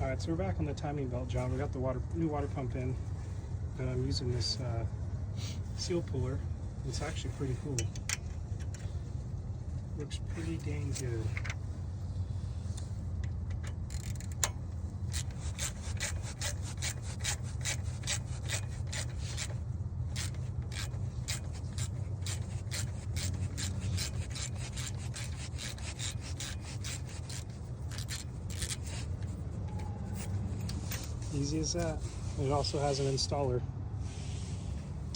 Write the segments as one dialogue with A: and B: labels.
A: Alright, so we're back on the timing belt, John. We got the new water pump in, and I'm using this seal puller. It's actually pretty cool. Looks pretty dang good. Easy as that. It also has an installer.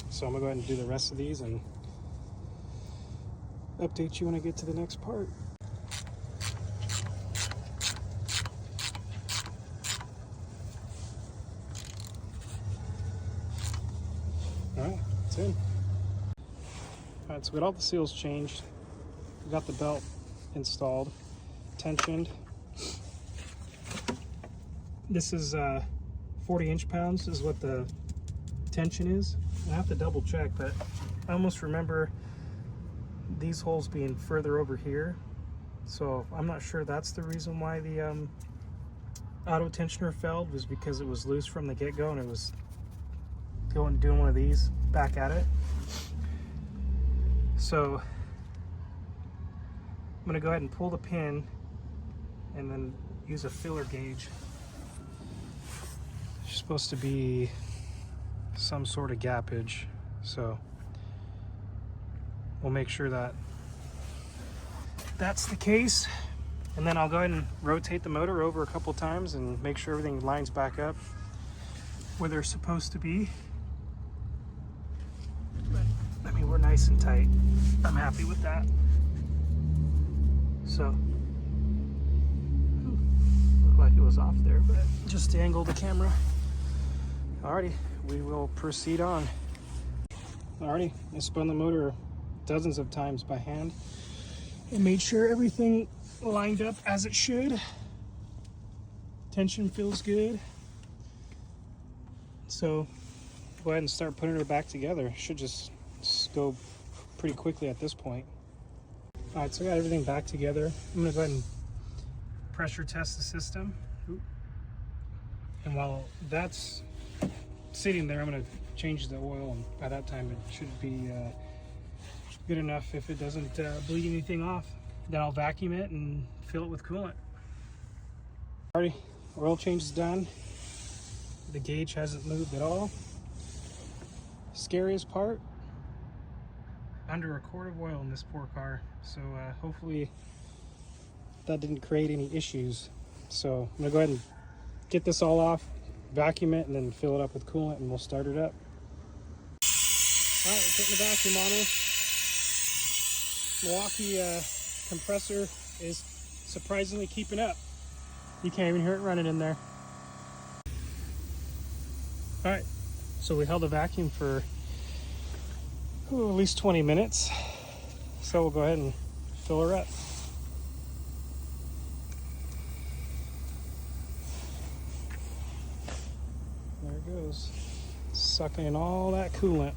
A: So I'm gonna go ahead and do the rest of these and update you when I get to the next part. Alright, it's in. Alright, so we got all the seals changed. We got the belt installed, tensioned. This is 40 inch-pounds is what the tension is. I have to double check, but I almost remember these holes being further over here. So I'm not sure that's the reason why the auto tensioner failed, was because it was loose from the get-go and it was doing one of these back at it. So I'm gonna go ahead and pull the pin and then use a filler gauge. There's supposed to be some sort of gappage, so we'll make sure that that's the case, and then I'll go ahead and rotate the motor over a couple times and make sure everything lines back up where they're supposed to be. But I mean, we're nice and tight. I'm happy with that. So looked like it was off there, but just to angle the camera. Alrighty, we will proceed on. Alrighty, I spun the motor dozens of times by hand and made sure everything lined up as it should. Tension feels good. So go ahead and start putting her back together. Should just go pretty quickly at this point. Alright, so I got everything back together. I'm gonna go ahead and pressure test the system. And while that's sitting there, I'm going to change the oil, and by that time it should be good enough. If it doesn't bleed anything off, then I'll vacuum it and fill it with coolant. Alrighty, oil change is done. The gauge hasn't moved at all. Scariest part, under a quart of oil in this poor car. So hopefully that didn't create any issues. So I'm gonna go ahead and get this all off, vacuum it, and then fill it up with coolant, and we'll start it up. All right, we're putting the vacuum on her. Milwaukee compressor is surprisingly keeping up. You can't even hear it running in there. All right, so we held the vacuum for at least 20 minutes. So we'll go ahead and fill her up. There it goes, sucking in all that coolant.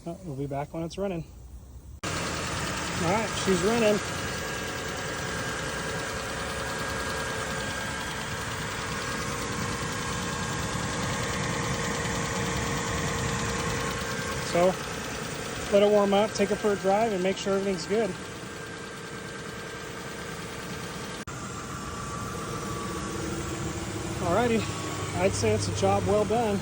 A: Oh, we'll be back when it's running. All right, she's running. So let it warm up, take it for a drive, and make sure everything's good. Alrighty, I'd say it's a job well done.